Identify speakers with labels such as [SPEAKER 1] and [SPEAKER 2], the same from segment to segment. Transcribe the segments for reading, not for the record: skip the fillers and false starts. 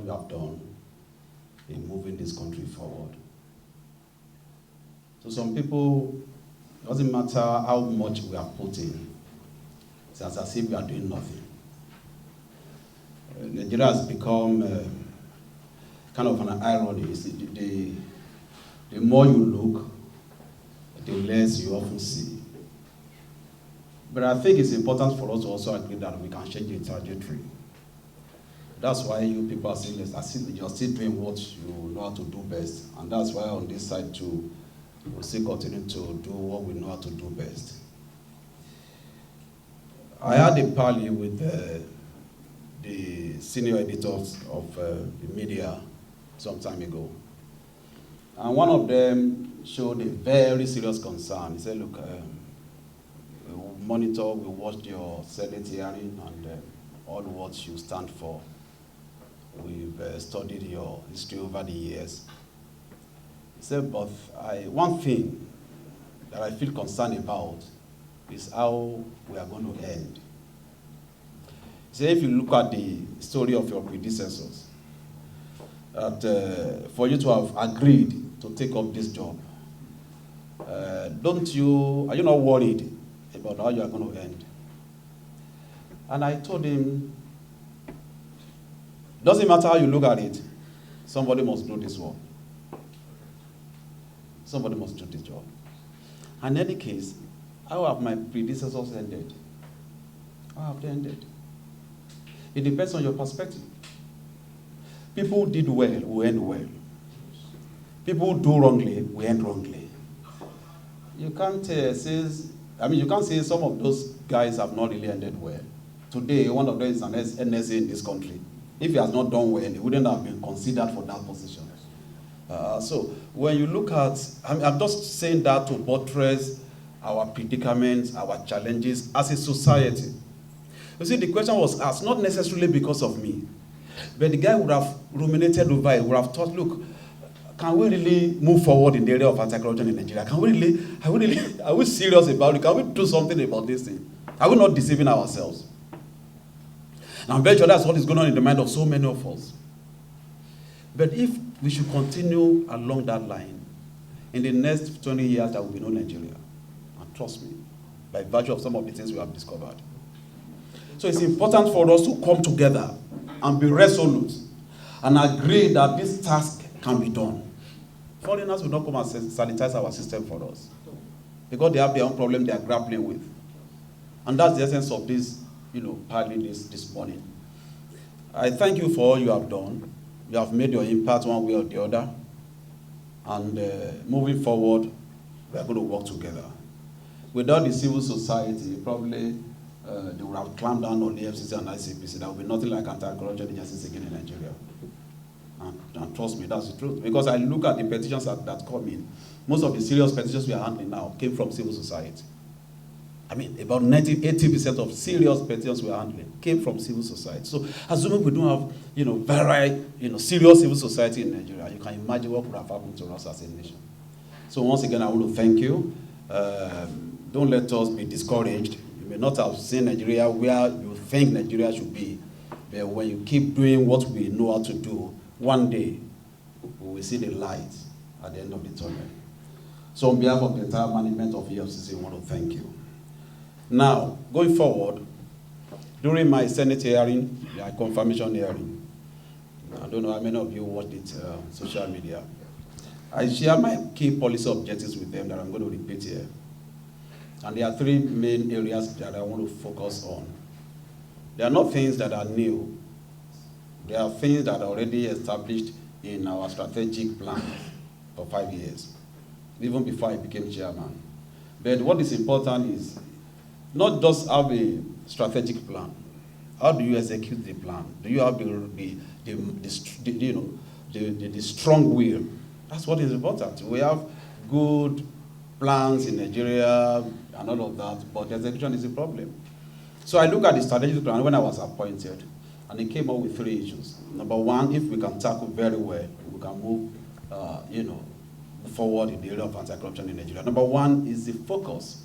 [SPEAKER 1] you have done in moving this country forward. So some people, it doesn't matter how much we have put in, it's as if we are doing nothing. Nigeria has become kind of an irony. The more you look, the less you often see. But I think it's important for us to also agree that we can change the trajectory. That's why you people are saying this, you're still doing what you know how to do best. And that's why on this side too, we'll still continue to do what we know how to do best. I had a parley with the senior editors of the media some time ago. And one of them showed a very serious concern. He said, look, we'll monitor, we'll watch your Senate hearing and all what you stand for. We've studied your history over the years. He said, but one thing that I feel concerned about is how we are going to end. He said, if you look at the story of your predecessors, that for you to have agreed to take up this job, are you not worried about how you are going to end? And I told him, doesn't matter how you look at it, somebody must do this work. Somebody must do this job. And in any case, how have my predecessors ended? How have they ended? It depends on your perspective. People who did well will end well. People who do wrongly will end wrongly. You can't say some of those guys have not really ended well. Today, one of them is an NSA in this country. If he has not done well, he wouldn't have been considered for that position. So when you look at, I'm just saying that to buttress our predicaments, our challenges as a society. You see, the question was asked, not necessarily because of me, but the guy would have ruminated over it, would have thought, look, can we really move forward in the area of anti-corruption in Nigeria? Are we serious about it? Can we do something about this thing? Are we not deceiving ourselves? And I'm very sure that's what is going on in the mind of so many of us. But if we should continue along that line, in the next 20 years there will be no Nigeria. And trust me, by virtue of some of the things we have discovered. So it's important for us to come together and be resolute and agree that this task can be done. Foreigners will not come and sanitize our system for us because they have their own problem they are grappling with. And that's the essence of this, parley this morning. I thank you for all you have done. You have made your impact one way or the other. And moving forward, we are going to work together. Without the civil society, probably they would have clamped down on the EFCC and ICPC. There will be nothing like anti-corruption agencies again in Nigeria. And trust me, that's the truth. Because I look at the petitions that come in. Most of the serious petitions we are handling now came from civil society. I mean, about 80% of serious petitions we are handling came from civil society. So, assuming we don't have, very, serious civil society in Nigeria, you can imagine what would have happened to us as a nation. So, once again, I want to thank you. Don't let us be discouraged. You may not have seen Nigeria where you think Nigeria should be, but when you keep doing what we know how to do, one day we will see the light at the end of the tunnel. So, on behalf of the entire management of EFCC, I want to thank you. Now, going forward, during my Senate hearing, my confirmation hearing, I don't know how many of you watched it on social media, I share my key policy objectives with them that I'm going to repeat here. And there are three main areas that I want to focus on. They are not things that are new. They are things that are already established in our strategic plan for 5 years, even before I became chairman. But what is important is not just have a strategic plan. How do you execute the plan? Do you have the strong will? That's what is important. We have good plans in Nigeria and all of that, but the execution is a problem. So I look at the strategic plan when I was appointed, and it came up with 3 issues. Number one, if we can tackle very well, we can move, forward in the area of anti-corruption in Nigeria. Number one is the focus.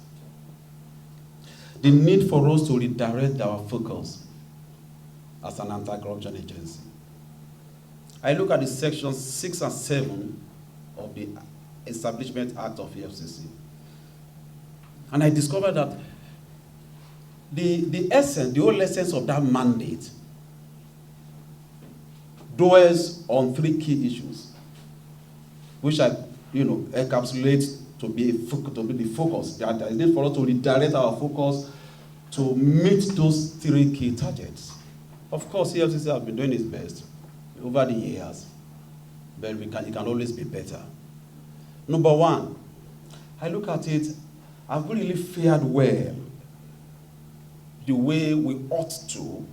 [SPEAKER 1] The need for us to redirect our focus as an anti-corruption agency. I look at the sections 6 and 7 of the Establishment Act of EFCC. And I discovered that the essence, the whole essence of that mandate dwells on 3 key issues, which I, encapsulate to be the focus. There is need for us to redirect our focus to meet those 3 key targets. Of course, EFCC has been doing its best over the years, but it can always be better. Number 1, I look at it, have we really fared well the way we ought to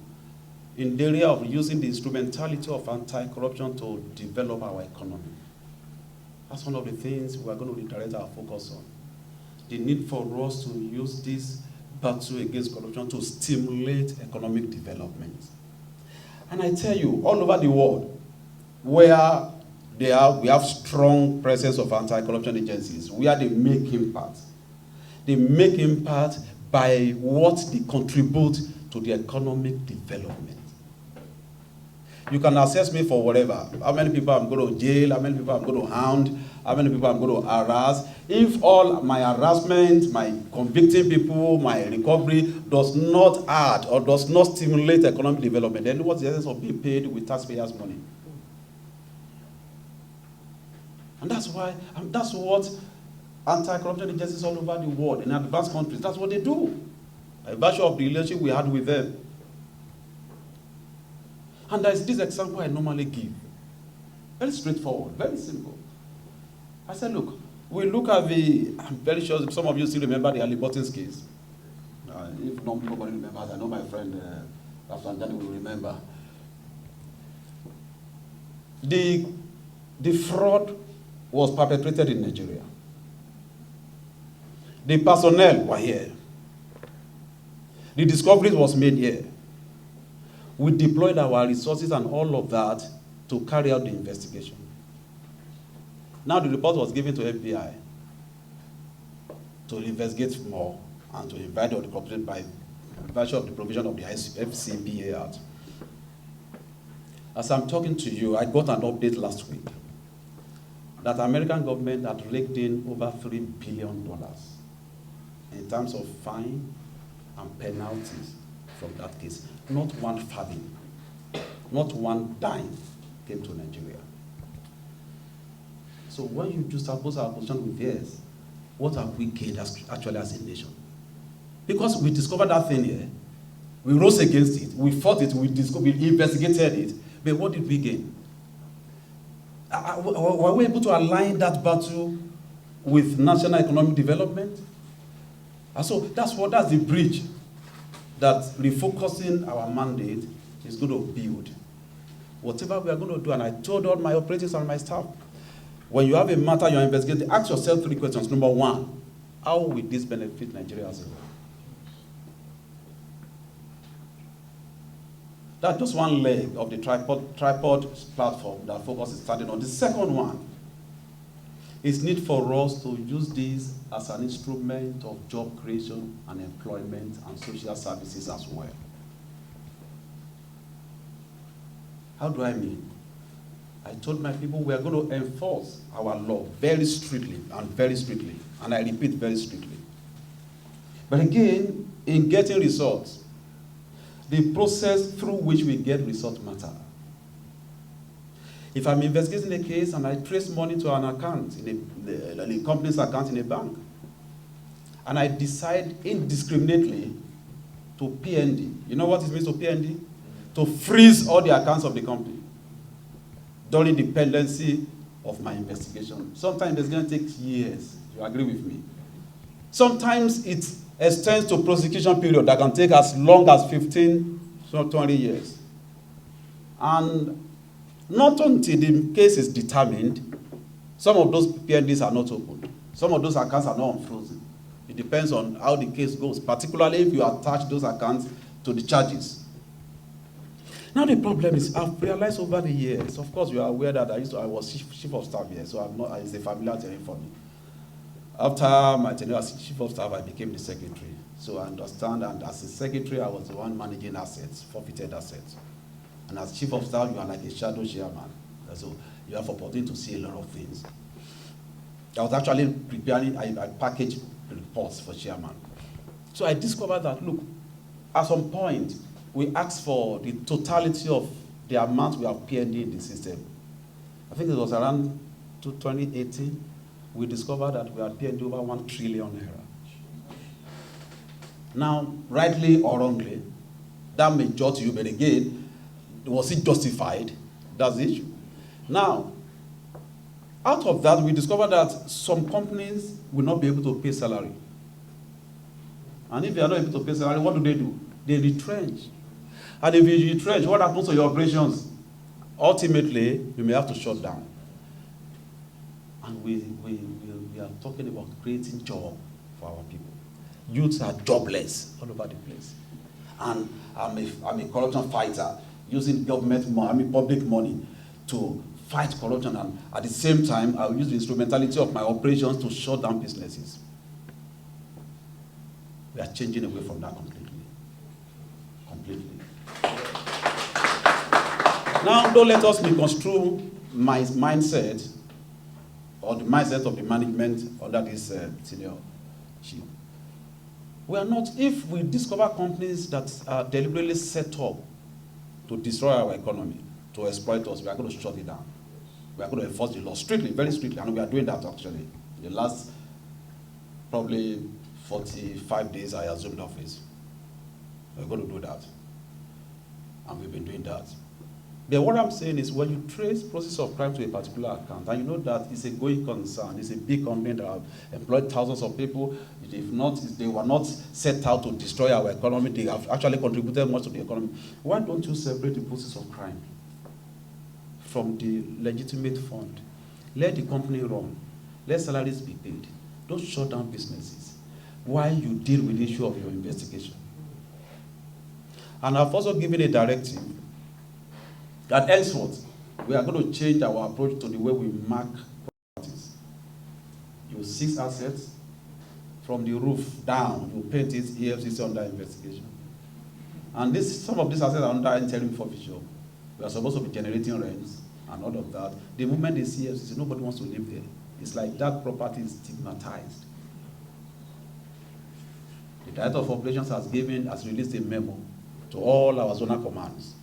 [SPEAKER 1] in the area of using the instrumentality of anti-corruption to develop our economy? That's one of the things we're going to redirect our focus on. The need for us to use this battle against corruption to stimulate economic development. And I tell you, all over the world, where we have strong presence of anti-corruption agencies, where they make impact. They make impact by what they contribute to the economic development. You can assess me for whatever. How many people I'm going to jail, how many people I'm going to hound, how many people I'm going to harass. If all my harassment, my convicting people, my recovery does not add or does not stimulate economic development, then what's the essence of being paid with taxpayers' money? And that's what anti-corruption agencies all over the world, in advanced countries, that's what they do. By virtue of the relationship we had with them. And there's this example I normally give. Very straightforward, very simple. I said, look, we look at I'm very sure some of you still remember the Ali Buttons case. If nobody remembers, I know my friend, Pastor Danny will remember. The fraud was perpetrated in Nigeria. The personnel were here. The discovery was made here. We deployed our resources and all of that to carry out the investigation. Now the report was given to FBI to investigate more and to invite the corporate by virtue of the provision of the FCPA Act. As I'm talking to you, I got an update last week that the American government had raked in over $3 billion in terms of fine and penalties from that case. Not one farthing, not one dime came to Nigeria. So when you just suppose our position with theirs, what have we gained actually as a nation? Because we discovered that thing here, we rose against it, we fought it, we investigated it, but what did we gain? Were we able to align that battle with national economic development? And so that's the bridge that refocusing our mandate is going to build. Whatever we are going to do, and I told all my operatives and my staff, when you have a matter you're investigating, ask yourself 3 questions. Number 1, how will this benefit Nigeria as a whole? That's just one leg of the tripod platform that focus is starting on. The second one is need for us to use this as an instrument of job creation and employment and social services as well. How do I mean? I told my people we are going to enforce our law very strictly, and I repeat, very strictly. But again, in getting results, the process through which we get results matter. If I'm investigating a case and I trace money to an account, in a company's account in a bank, and I decide indiscriminately to PND, you know what it means to PND? To freeze all the accounts of the company during the pendency of my investigation. Sometimes it's going to take years. You agree with me? Sometimes it extends to prosecution period that can take as long as 15, 20 years. And not until the case is determined, some of those PNDs are not opened. Some of those accounts are not unfrozen. It depends on how the case goes, particularly if you attach those accounts to the charges. Now the problem is, I've realized over the years, of course you are aware that I was chief of staff here, so it's a familiar terrain for me. After my tenure as chief of staff, I became the secretary. So I understand, and as a secretary, I was the one managing assets, forfeited assets. And as chief of staff, you are like a shadow chairman. So you have opportunity to see a lot of things. I was actually preparing, I packaged reports for chairman. So I discovered that, look, at some point, we asked for the totality of the amount we have P&D in the system. I think it was around 2018, we discovered that we had P&D over 1 trillion naira. Now, rightly or wrongly, that may judge you, but again, was it justified? That's the issue. Now, out of that, we discovered that some companies will not be able to pay salary. And if they are not able to pay salary, what do? They retrench. And if you retrench, what happens to your operations? Ultimately, you may have to shut down. And we are talking about creating job for our people. Youths are jobless all over the place. And I'm a corruption fighter, using government money, public money to fight corruption, and at the same time, I'll use the instrumentality of my operations to shut down businesses. We are changing away from that completely. Now, don't let us misconstrue my mindset or the mindset of the management under this senior chief. We are not, if we discover companies that are deliberately set up to destroy our economy, to exploit us, we are going to shut it down. We are going to enforce the law strictly, very strictly, and we are doing that actually. In the last probably 45 days I assumed office. We're going to do that. And we've been doing that. But what I'm saying is, when you trace process of crime to a particular account, and you know that it's a going concern, it's a big company that have employed thousands of people, if they were not set out to destroy our economy, they have actually contributed much to the economy. Why don't you separate the process of crime from the legitimate fund? Let the company run. Let salaries be paid. Don't shut down businesses while you deal with the issue of your investigation. And I've also given a directive that henceforth, we are going to change our approach to the way we mark properties. You seize assets from the roof down, you paint it EFCC under investigation. And some of these assets are under interim forfeiture. We are supposed to be generating rents and all of that. The moment they see EFCC, nobody wants to live there. It's like that property is stigmatized. The Director of Operations has released a memo to all our zonal commands.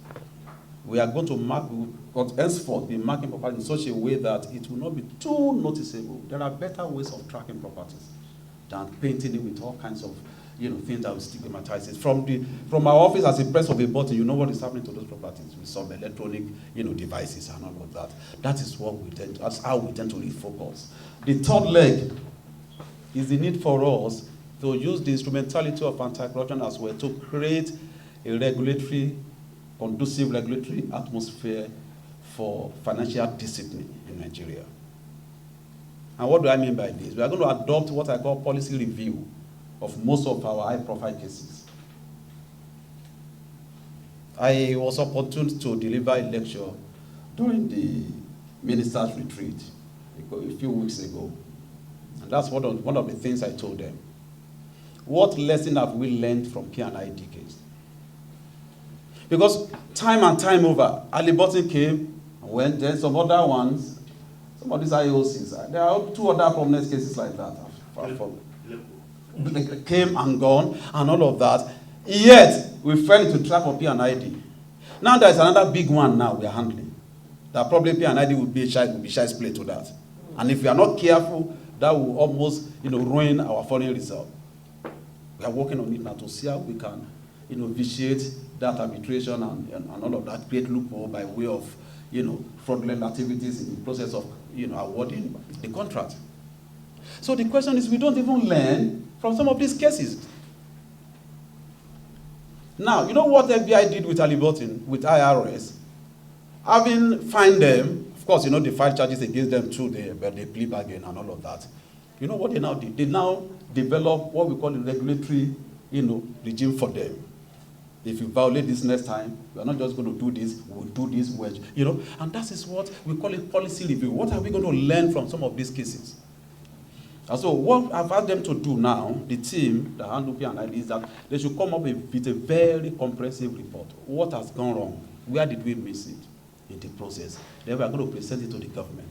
[SPEAKER 1] We are going to mark, henceforth, be marking property in such a way that it will not be too noticeable. There are better ways of tracking properties than painting it with all kinds of things that will stigmatize it. From our office, as a press of a button, you know what is happening to those properties with some electronic devices and all of that. That's how we tend to refocus. The third leg is the need for us to use the instrumentality of anti-corruption as well to create a conducive regulatory atmosphere for financial discipline in Nigeria. And what do I mean by this? We are going to adopt what I call policy review of most of our high-profile cases. I was opportune to deliver a lecture during the minister's retreat a few weeks ago. And that's one of the things I told them. What lesson have we learned from P&ID case? Because time and time over, Ali Button came, and went there, some other ones, some of these IOCs, there are 2 other prominent cases like that. Came and gone, and all of that. Yet, we fell into trap of P&ID. Now there's another big one now we are handling. That probably P&ID will be shy play to that. And if we are not careful, that will almost ruin our foreign reserve. We are working on it now to see how we can vitiate that arbitration and all of that, create loophole by way of fraudulent activities in the process of awarding the contract. So the question is, we don't even learn from some of these cases. Now, you know what FBI did with Ali Button, with IRS? Having fined them, of course, they filed charges against them too, but they plea bargain and all of that. You know what they now did? They now develop what we call a regulatory regime for them. If you violate this next time, we are not just going to do this, we'll do this, and that is what we call a policy review. What are we going to learn from some of these cases? And so what I've asked them to do now, the team that handle P&ID, is that they should come up with a very comprehensive report. What has gone wrong? Where did we miss it? in the process. Then we are going to present it to the government.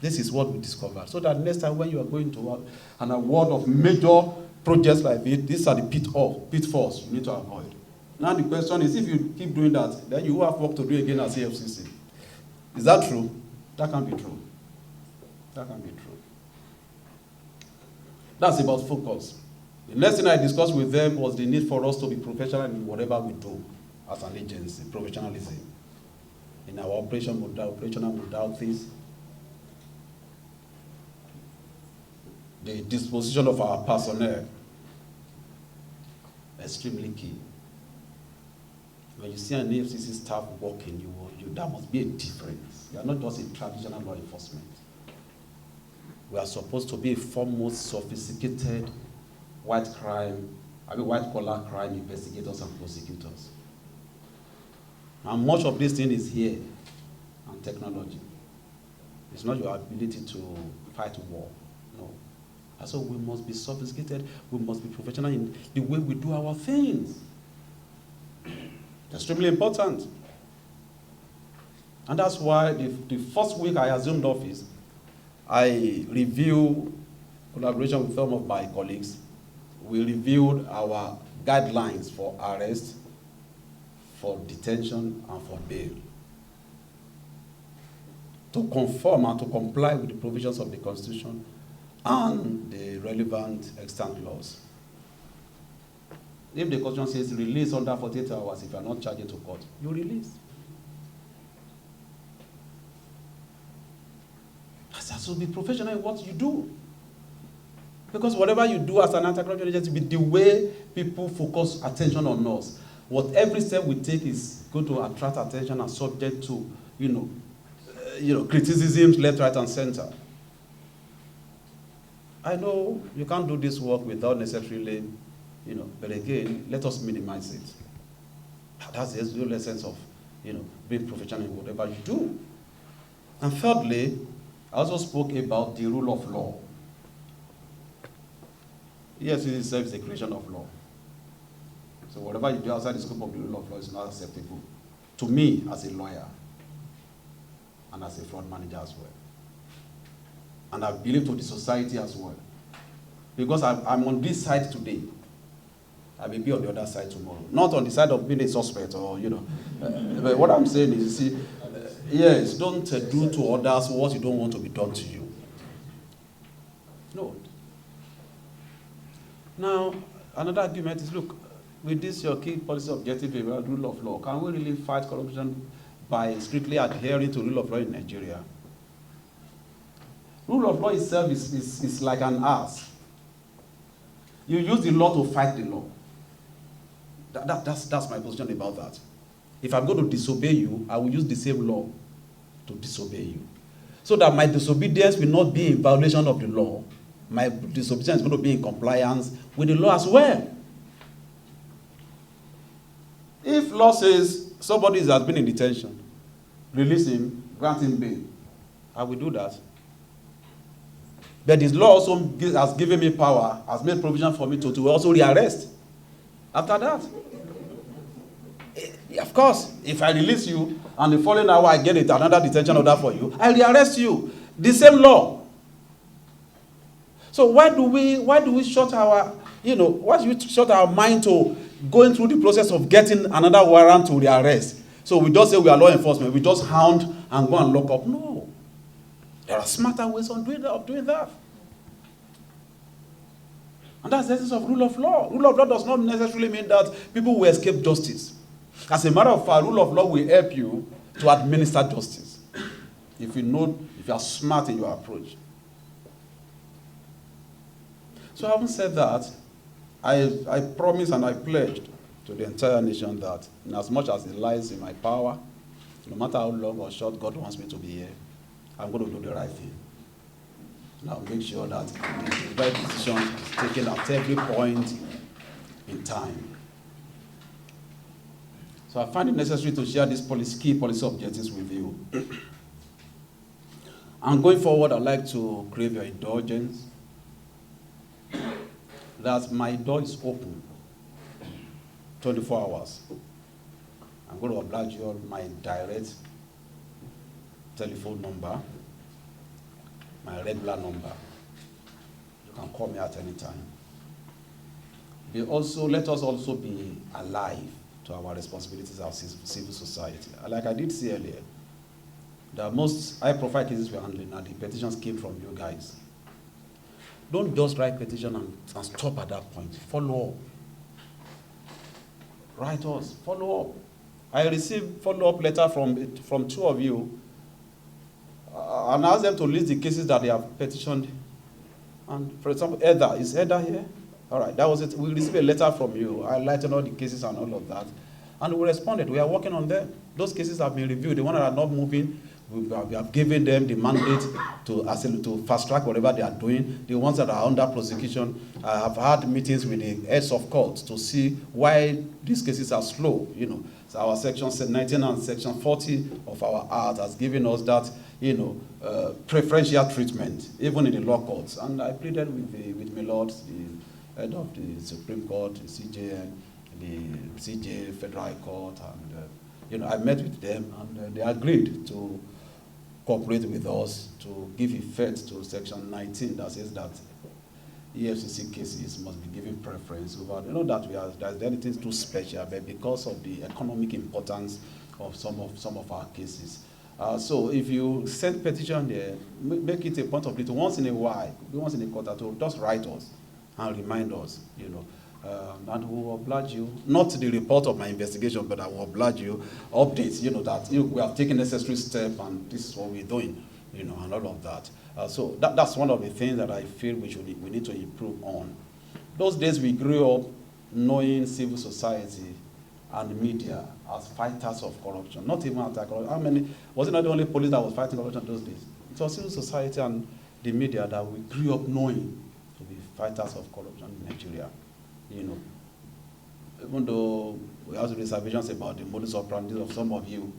[SPEAKER 1] This is what we discovered. So that next time when you are going to an award of major projects like this, these are the pitfalls you need to avoid. Now the question is, if you keep doing that, then you will have work to do again as EFCC. Is that true? That can't be true. That can't be true. That's about focus. The next thing I discussed with them was the need for us to be professional in whatever we do as an agency, professionalism. In our operational modalities, the disposition of our personnel, extremely key. When you see an EFCC staff working, there must be a difference. You are not just a traditional law enforcement. We are supposed to be a foremost sophisticated white collar crime investigators and prosecutors. And much of this thing is here, and technology. It's not your ability to fight war, no. And so we must be sophisticated, we must be professional in the way we do our things. Extremely important. And that's why the first week I assumed office, I reviewed, collaboration with some of my colleagues, we reviewed our guidelines for arrest, for detention, and for bail, to conform and to comply with the provisions of the Constitution and the relevant extant laws. If the Constitution says release under 48 hours, if you are not charged to court, you release. So be professional in what you do. Because whatever you do as an anti-corruption agency, be the way people focus attention on us. What every step we take is going to attract attention and subject to, criticisms left, right, and center. I know you can't do this work without necessarily, but again, let us minimize it. That's the real essence of, being professional in whatever you do. And thirdly, I also spoke about the rule of law. Yes, it itself is a creation of law. So whatever you do outside the scope of the rule of law is not acceptable to me as a lawyer and as a fraud manager as well. And I believe to the society as well. Because I'm on this side today. I may be on the other side tomorrow. Not on the side of being a suspect or, but what I'm saying is, you see, yes, don't do to others what you don't want to be done to you. No. Now, another argument is, look, with this your key policy objective, rule of law, can we really fight corruption by strictly adhering to rule of law in Nigeria? Rule of law itself is like an ass. You use the law to fight the law. That's my position about that. If I'm going to disobey you, I will use the same law to disobey you. So that my disobedience will not be in violation of the law. My disobedience is going to be in compliance with the law as well. If law says somebody has been in detention, release him, grant him bail, I will do that. But this law also has given me power, has made provision for me to also rearrest. After that, of course, if I release you and the following hour I get another detention order for you, I rearrest you. The same law. So why do we shut our, why do we shut our mind to going through the process of getting another warrant to rearrest? So we just say we are law enforcement, we just hound and go and lock up. No. There are smarter ways of doing that. And that's the essence of rule of law. Rule of law does not necessarily mean that people will escape justice. As a matter of fact, rule of law will help you to administer justice. If you are smart in your approach. So having said that, I promised and I pledged to the entire nation that in as much as it lies in my power, no matter how long or short God wants me to be here, I'm going to do the right thing. And I'll make sure that the right decision is taken at every point in time. So I find it necessary to share these key policy objectives with you. And going forward, I'd like to crave your indulgence that my door is open 24 hours. I'm going to oblige you on my direct telephone number, my regular number. You can call me at any time. Let us also be alive to our responsibilities as civil society. Like I did say earlier, the most high-profile cases we're handling and the petitions came from you guys. Don't just write petition and stop at that point. Follow up. Write us. Follow up. I received follow-up letter from 2 of you and asked them to list the cases that they have petitioned. And for example, Edda, is Edda here? All right, that was it. We received a letter from you, highlighting all the cases and all of that. And we responded. We are working on them. Those cases have been reviewed. The ones that are not moving, we have given them the mandate to fast track whatever they are doing. The ones that are under prosecution, I have had meetings with the heads of courts to see why these cases are slow. So our section 19 and section 40 of our Act has given us that, preferential treatment, even in the law courts. And I pleaded with my lords, the head of the Supreme Court, the CJN, the CJ Federal High Court, and I met with them, and they agreed to cooperate with us to give effect to section 19 that says that EFCC cases must be given preference over. That there's anything too special, but because of the economic importance of some of our cases. So if you send petition there, make it a point of it once in a while, once in a quarter, to just write us and remind us, and we will oblige you, not the report of my investigation, but I will oblige you, updates, that we have taken necessary steps and this is what we're doing, and all of that. So that's one of the things that I feel we need to improve on. Those days we grew up knowing civil society and media as fighters of corruption, not even anti-corruption. How many, was it not the only police that was fighting corruption those days? It was civil society and the media that we grew up knowing to be fighters of corruption in Nigeria. Even though we have reservations about the modus operandi of some of you,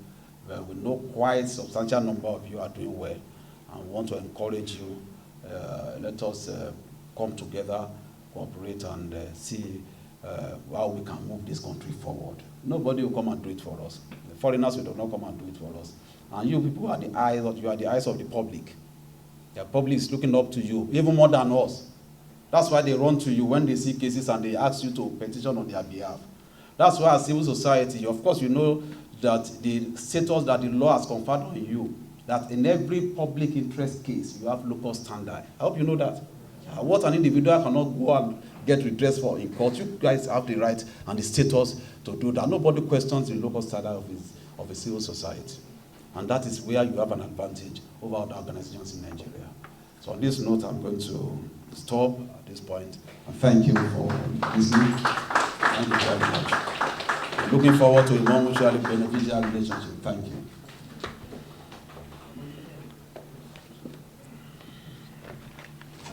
[SPEAKER 1] we know quite a substantial number of you are doing well and we want to encourage you. Let us come together, cooperate, and see how we can move this country forward. Nobody will come and do it for us. The foreigners will not come and do it for us. And you people are the eyes of the public. The public is looking up to you, even more than us. That's why they run to you when they see cases and they ask you to petition on their behalf. That's why as civil society, of course, you know that the status that the law has conferred on you, that in every public interest case, you have local standard. I hope you know that. What an individual cannot go and get redress for in court, you guys have the right and the status to do that. Nobody questions the local standard of a civil society. And that is where you have an advantage over other organizations in Nigeria. So on this note, I'm going to stop at this point. And thank you for listening. Thank you very much. I'm looking forward to a more mutually beneficial relationship. Thank you.